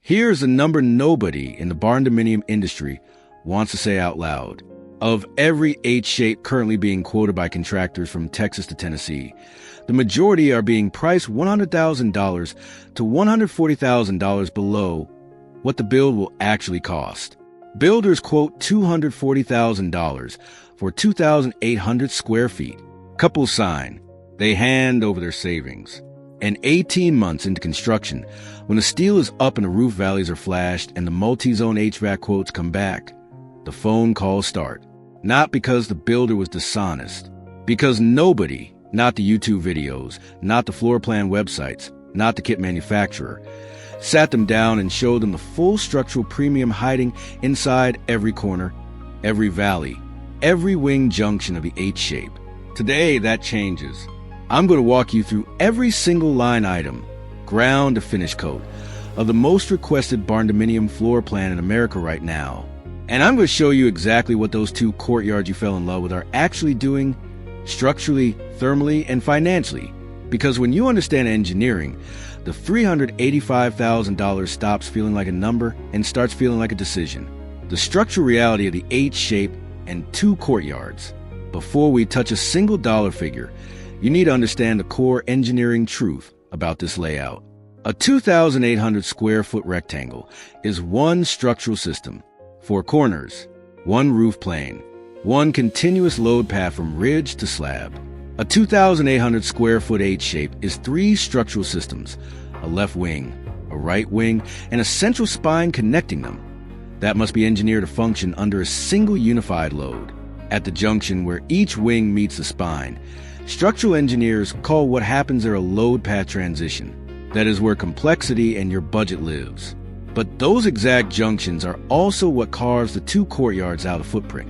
Here's a number nobody in the barndominium industry wants to say out loud. Of every H-shape currently being quoted by contractors from Texas to Tennessee, the majority are being priced $100,000 to $140,000 below what the build will actually cost. Builders quote $240,000 for 2,800 square feet. Couples sign. They hand over their savings. And 18 months into construction, when the steel is up and the roof valleys are flashed and the multi-zone HVAC quotes come back, the phone calls start. Not because the builder was dishonest. Because nobody, not the YouTube videos, not the floor plan websites, not the kit manufacturer, sat them down and showed them the full structural premium hiding inside every corner, every valley, every wing junction of the H-shape. Today, that changes. I'm going to walk you through every single line item, ground to finish coat, of the most requested barndominium floor plan in America right now. And I'm going to show you exactly what those two courtyards you fell in love with are actually doing structurally, thermally, and financially. Because when you understand engineering, the $385,000 stops feeling like a number and starts feeling like a decision. The structural reality of the H-shape and two courtyards. Before we touch a single dollar figure, you need to understand the core engineering truth about this layout. A 2,800 square foot rectangle is one structural system. 4 corners, 1 roof plane, 1 continuous load path from ridge to slab. A 2,800 square foot H-shape is 3 structural systems, a left wing, a right wing, and a central spine connecting them. That must be engineered to function under a single unified load. At the junction where each wing meets the spine, structural engineers call what happens there a load path transition. That is where complexity and your budget lives. But those exact junctions are also what carves the two courtyards out of footprint.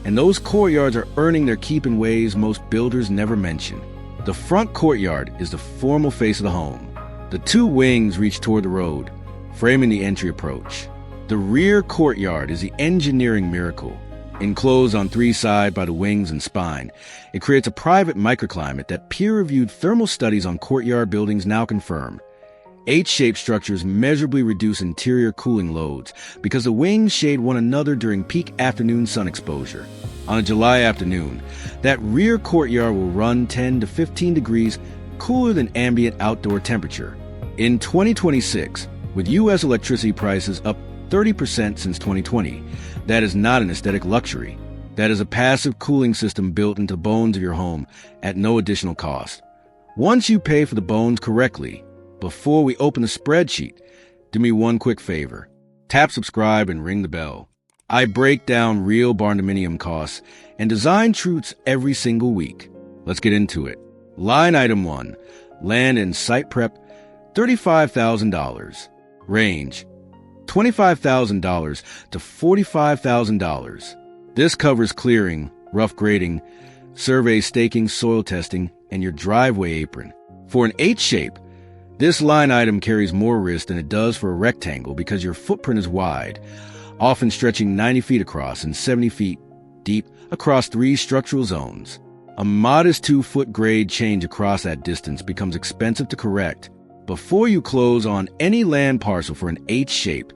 And those courtyards are earning their keep in ways most builders never mention. The front courtyard is the formal face of the home. The 2 wings reach toward the road, framing the entry approach. The rear courtyard is the engineering miracle. Enclosed on 3 sides by the wings and spine, it creates a private microclimate that peer-reviewed thermal studies on courtyard buildings now confirm. H-shaped structures measurably reduce interior cooling loads because the wings shade one another during peak afternoon sun exposure. On a July afternoon, that rear courtyard will run 10 to 15 degrees cooler than ambient outdoor temperature. In 2026, with U.S. electricity prices up 30% since 2020, that is not an aesthetic luxury. That is a passive cooling system built into the bones of your home at no additional cost. Once you pay for the bones correctly, before we open the spreadsheet, do me one quick favor. Tap subscribe and ring the bell. I break down real barndominium costs and design truths every single week. Let's get into it. Line item 1, land and site prep, $35,000. Range, $25,000 to $45,000. This covers clearing, rough grading, survey staking, soil testing, and your driveway apron. For an H-shape, this line item carries more risk than it does for a rectangle because your footprint is wide, often stretching 90 feet across and 70 feet deep across 3 structural zones. A modest 2-foot grade change across that distance becomes expensive to correct. Before you close on any land parcel for an H-shape,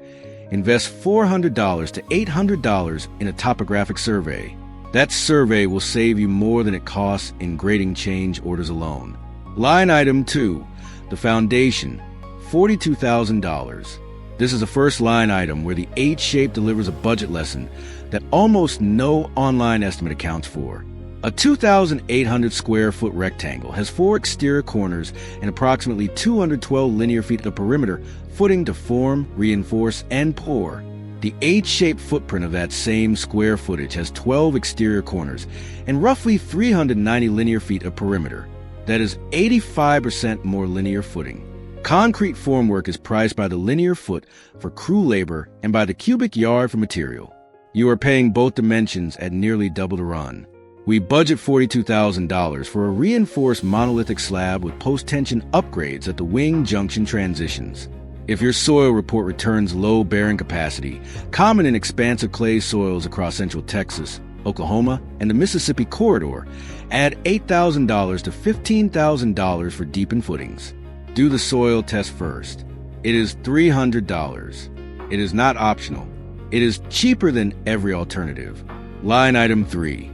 invest $400 to $800 in a topographic survey. That survey will save you more than it costs in grading change orders alone. Line item 2, the foundation, $42,000. This is the first line item where the H-shape delivers a budget lesson that almost no online estimate accounts for. A 2,800 square foot rectangle has 4 exterior corners and approximately 212 linear feet of perimeter footing to form, reinforce, and pour. The H-shaped footprint of that same square footage has 12 exterior corners and roughly 390 linear feet of perimeter. That is 85% more linear footing. Concrete formwork is priced by the linear foot for crew labor and by the cubic yard for material. You are paying both dimensions at nearly double the run. We budget $42,000 for a reinforced monolithic slab with post-tension upgrades at the wing junction transitions. If your soil report returns low bearing capacity, common in expansive clay soils across central Texas, Oklahoma, and the Mississippi corridor, add $8,000 to $15,000 for deepened footings. Do the soil test first. It is $300. It is not optional. It is cheaper than every alternative. Line item 3.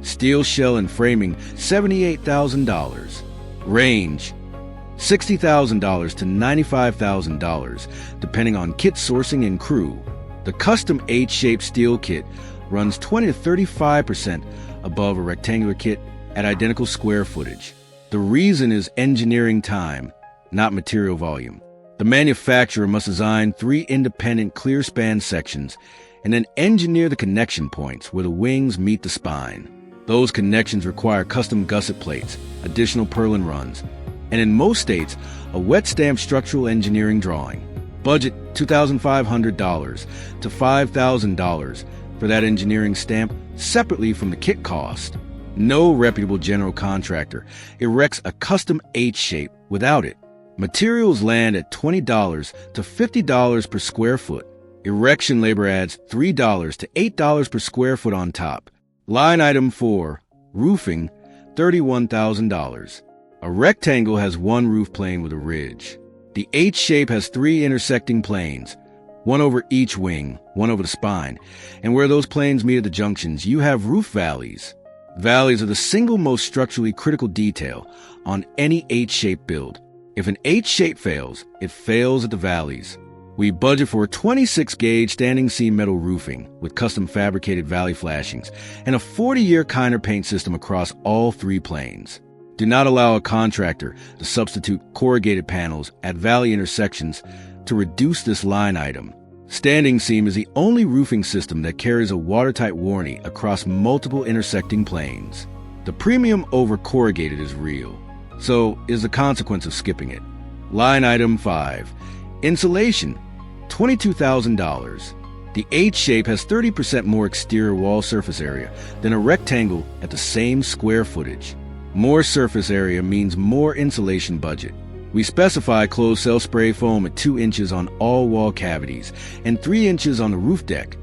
Steel shell and framing, $78,000. Range, $60,000 to $95,000, depending on kit sourcing and crew. The custom H-shaped steel kit runs 20 to 35% above a rectangular kit at identical square footage. The reason is engineering time, not material volume. The manufacturer must design 3 independent clear span sections and then engineer the connection points where the wings meet the spine. Those connections require custom gusset plates, additional purlin runs, and in most states, a wet stamp structural engineering drawing. Budget $2,500 to $5,000 for that engineering stamp separately from the kit cost. No reputable general contractor erects a custom H-shape without it. Materials land at $20 to $50 per square foot. Erection labor adds $3 to $8 per square foot on top. Line item 4, roofing, $31,000. A rectangle has 1 roof plane with a ridge. The H-shape has 3 intersecting planes, 1 over each wing, 1 over the spine, and where those planes meet at the junctions, you have roof valleys. Valleys are the single most structurally critical detail on any H-shape build. If an H-shape fails, it fails at the valleys. We budget for a 26-gauge standing seam metal roofing with custom fabricated valley flashings and a 40-year Kiner paint system across all 3 planes. Do not allow a contractor to substitute corrugated panels at valley intersections to reduce this line item. Standing seam is the only roofing system that carries a watertight warranty across multiple intersecting planes. The premium over corrugated is real, so is the consequence of skipping it. Line item 5, insulation, $22,000. The H-shape has 30% more exterior wall surface area than a rectangle at the same square footage. More surface area means more insulation budget. We specify closed cell spray foam at 2 inches on all wall cavities and 3 inches on the roof deck.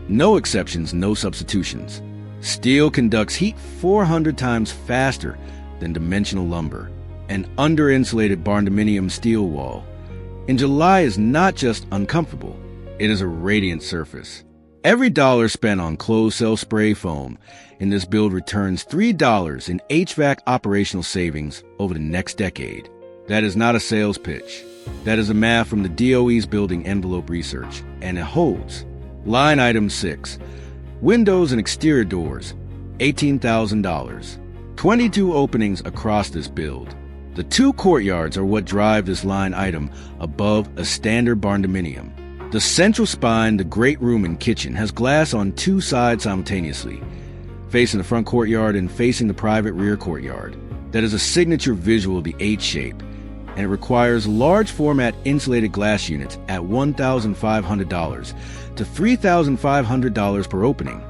No exceptions, no substitutions. Steel conducts heat 400 times faster than dimensional lumber. An under-insulated Barndominium steel wall in July is not just uncomfortable, it is a radiant surface. Every dollar spent on closed cell spray foam in this build returns $3 in HVAC operational savings over the next decade. That is not a sales pitch. That is a math from the DOE's building envelope research, and it holds. Line item 6, windows and exterior doors, $18,000. 22 openings across this build. The 2 courtyards are what drive this line item above a standard Barndominium. The central spine, the great room and kitchen, has glass on 2 sides simultaneously, facing the front courtyard and facing the private rear courtyard. That is a signature visual of the H-shape, and it requires large format insulated glass units at $1,500 to $3,500 per opening,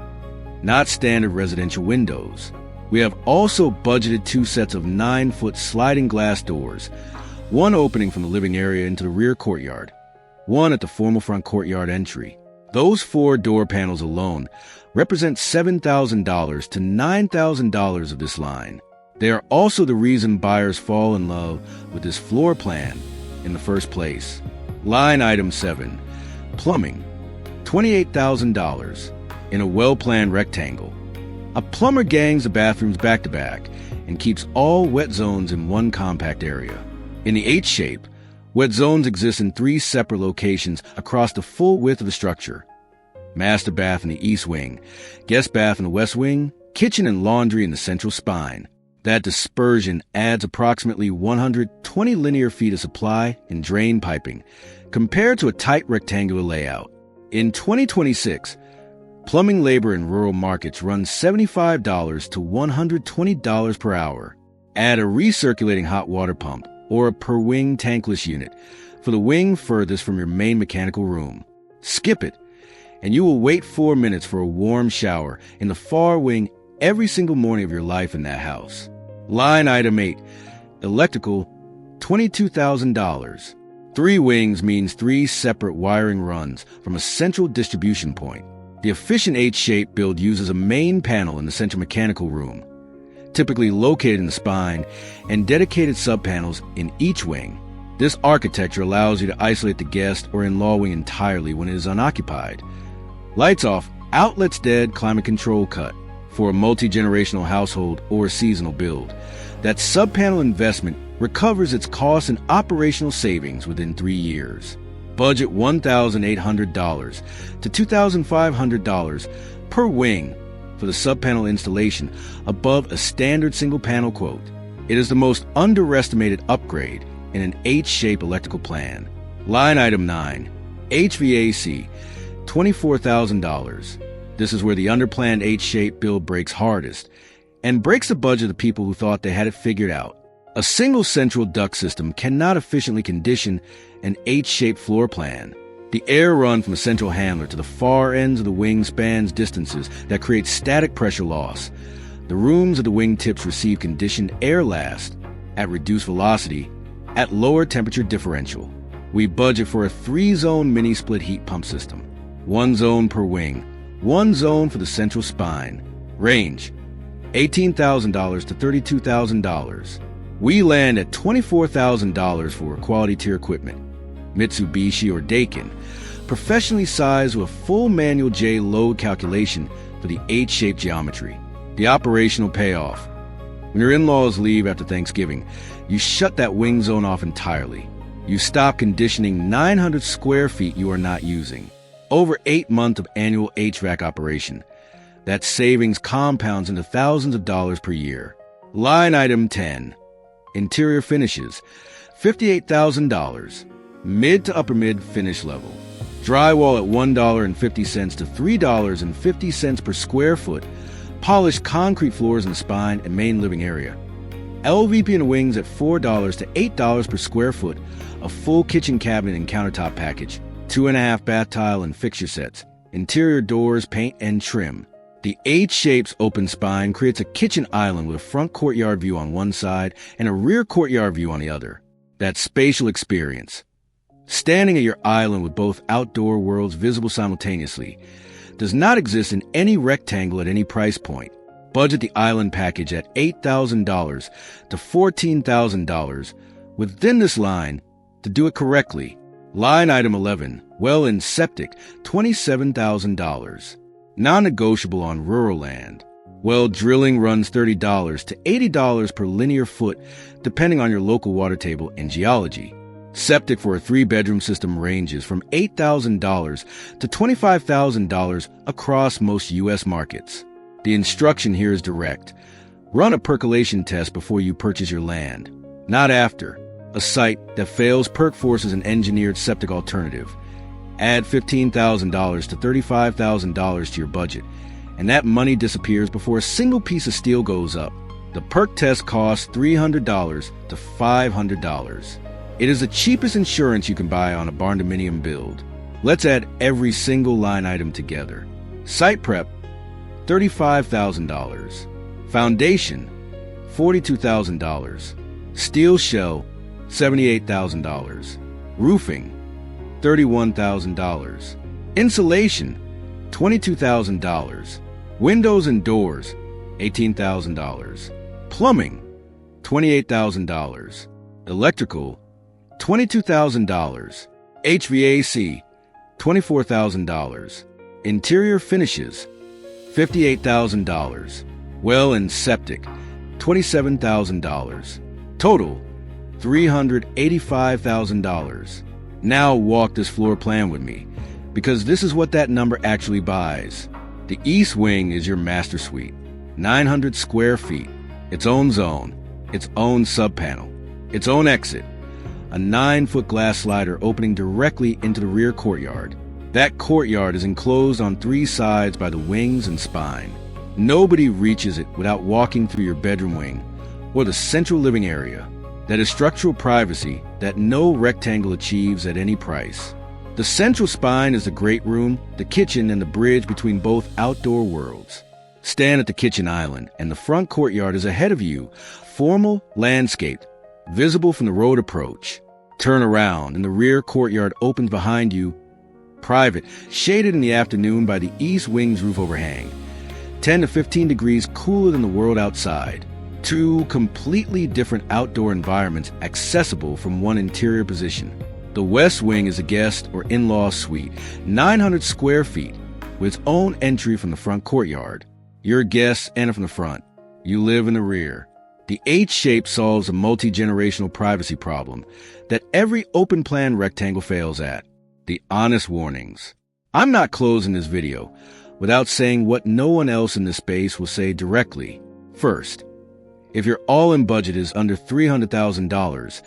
not standard residential windows. We have also budgeted 2 sets of 9-foot sliding glass doors, 1 opening from the living area into the rear courtyard, 1 at the formal front courtyard entry. Those 4 door panels alone represent $7,000 to $9,000 of this line. They are also the reason buyers fall in love with this floor plan in the first place. Line item 7, plumbing, $28,000 in a well-planned rectangle. A plumber gangs the bathrooms back to back and keeps all wet zones in 1 compact area. In the H-shape, wet zones exist in 3 separate locations across the full width of the structure. Master bath in the east wing, guest bath in the west wing, kitchen and laundry in the central spine. That dispersion adds approximately 120 linear feet of supply and drain piping compared to a tight rectangular layout. In 2026, plumbing labor in rural markets runs $75 to $120 per hour. Add a recirculating hot water pump or a per-wing tankless unit for the wing furthest from your main mechanical room. Skip it, and you will wait 4 minutes for a warm shower in the far wing every single morning of your life in that house. Line item 8, electrical, $22,000. 3 wings means 3 separate wiring runs from a central distribution point. The efficient H-shape build uses a main panel in the central mechanical room, typically located in the spine, and dedicated subpanels in each wing. This architecture allows you to isolate the guest or in-law wing entirely when it is unoccupied. Lights off, outlets dead, climate control cut for a multi-generational household or seasonal build. That sub-panel investment recovers its costs and operational savings within 3 years. Budget $1,800 to $2,500 per wing for the sub-panel installation above a standard single-panel quote. It is the most underestimated upgrade in an H-shape electrical plan. Line item 9, HVAC, $24,000. This is where the underplanned H-shape build breaks hardest and breaks the budget of people who thought they had it figured out. A single central duct system cannot efficiently condition an H-shaped floor plan. The air run from a central handler to the far ends of the wing spans distances that create static pressure loss. The rooms of the wing tips receive conditioned air last at reduced velocity at lower temperature differential. We budget for a 3-zone mini split heat pump system. 1 zone per wing, 1 zone for the central spine. Range, $18,000 to $32,000. We land at $24,000 for quality tier equipment. Mitsubishi or Daikin, professionally sized with a full manual J load calculation for the H-shaped geometry. The operational payoff. When your in-laws leave after Thanksgiving, you shut that wing zone off entirely. You stop conditioning 900 square feet you are not using. Over 8 months of annual HVAC operation. That savings compounds into thousands of dollars per year. Line item 10. Interior finishes, $58,000. Mid to upper mid finish level. Drywall at $1.50 to $3.50 per square foot. Polished concrete floors in the spine and main living area. LVP and wings at $4 to $8 per square foot. A full kitchen cabinet and countertop package. 2.5 bath tile and fixture sets. Interior doors, paint, and trim. The H-shaped open spine creates a kitchen island with a front courtyard view on one side and a rear courtyard view on the other. That spatial experience. Standing at your island with both outdoor worlds visible simultaneously does not exist in any rectangle at any price point. Budget the island package at $8,000 to $14,000 within this line to do it correctly. Line item 11, well and septic, $27,000. Non-negotiable on rural land. Well drilling runs $30 to $80 per linear foot depending on your local water table and geology. Septic for a 3-bedroom system ranges from $8,000 to $25,000 across most U.S. markets. The instruction here is direct. Run a percolation test before you purchase your land, not after. A site that fails PERC forces an engineered septic alternative. Add $15,000 to $35,000 to your budget, and that money disappears before a single piece of steel goes up. The PERC test costs $300 to $500. It is the cheapest insurance you can buy on a Barndominium build. Let's add every single line item together. Site prep, $35,000. Foundation, $42,000. Steel shell, $78,000. Roofing, $31,000. Insulation, $22,000. Windows and doors, $18,000. Plumbing, $28,000. Electrical, $22,000. HVAC, $24,000. Interior finishes, $58,000. Well and septic, $27,000. Total, $385,000. Now walk this floor plan with me, because this is what that number actually buys. The east wing is your master suite, 900 square feet, its own zone, its own sub-panel, its own exit, a 9-foot glass slider opening directly into the rear courtyard. That courtyard is enclosed on 3 sides by the wings and spine. Nobody reaches it without walking through your bedroom wing or the central living area. That is structural privacy that no rectangle achieves at any price. The central spine is the great room, the kitchen, and the bridge between both outdoor worlds. Stand at the kitchen island, and the front courtyard is ahead of you, formal, landscaped, visible from the road approach. Turn around, and the rear courtyard opens behind you, private, shaded in the afternoon by the east wing's roof overhang, 10 to 15 degrees cooler than the world outside. Two completely different outdoor environments accessible from one interior position. The west wing is a guest or in-law suite, 900 square feet, with its own entry from the front courtyard. Your guests enter from the front. You live in the rear. The H shape solves a multi-generational privacy problem that every open-plan rectangle fails at. The honest warnings. I'm not closing this video without saying what no one else in this space will say directly. First, if your all-in budget is under $300,000,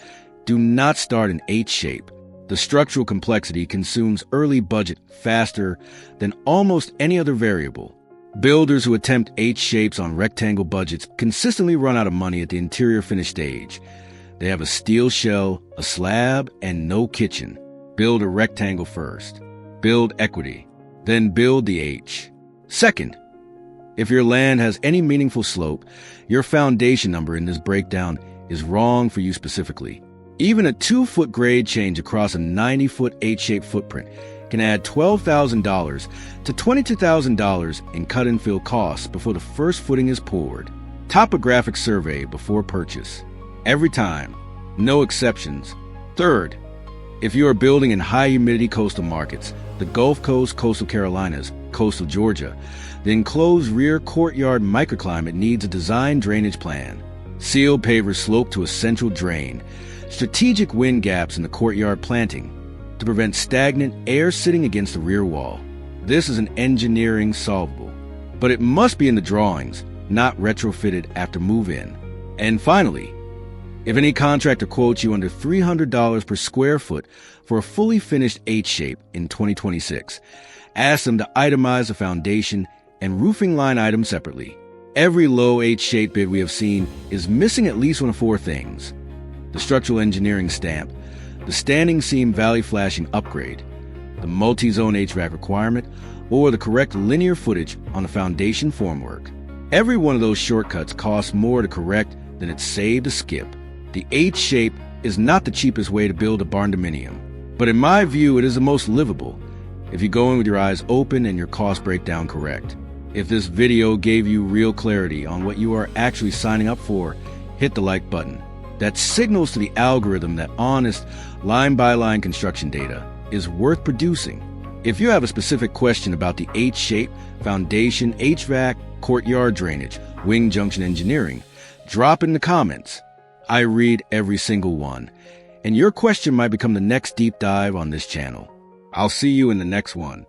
do not start an H shape. The structural complexity consumes early budget faster than almost any other variable. Builders who attempt H shapes on rectangle budgets consistently run out of money at the interior finish stage. They have a steel shell, a slab, and no kitchen. Build a rectangle first. Build equity. Then build the H. Second, if your land has any meaningful slope, your foundation number in this breakdown is wrong for you specifically. Even a 2-foot grade change across a 90-foot H-shaped footprint can add $12,000 to $22,000 in cut and fill costs before the first footing is poured. Topographic survey before purchase. Every time. No exceptions. Third, if you are building in high humidity coastal markets, the Gulf Coast, coastal Carolinas, coastal Georgia, the enclosed rear courtyard microclimate needs a design drainage plan. Sealed pavers slope to a central drain. Strategic wind gaps in the courtyard planting to prevent stagnant air sitting against the rear wall. This is an engineering solvable, but it must be in the drawings, not retrofitted after move-in. And finally, if any contractor quotes you under $300 per square foot for a fully finished H-shape in 2026, ask them to itemize the foundation and roofing line items separately. Every low H-shape bid we have seen is missing at least one of 4 things: the structural engineering stamp, the standing seam valley flashing upgrade, the multi-zone HVAC requirement, or the correct linear footage on the foundation formwork. Every one of those shortcuts costs more to correct than it's saved to skip. The H-shape is not the cheapest way to build a Barndominium, but in my view, it is the most livable if you go in with your eyes open and your cost breakdown correct. If this video gave you real clarity on what you are actually signing up for, hit the like button. That signals to the algorithm that honest, line-by-line construction data is worth producing. If you have a specific question about the H-shape, foundation, HVAC, courtyard drainage, wing junction engineering, drop it in the comments. I read every single one, and your question might become the next deep dive on this channel. I'll see you in the next one.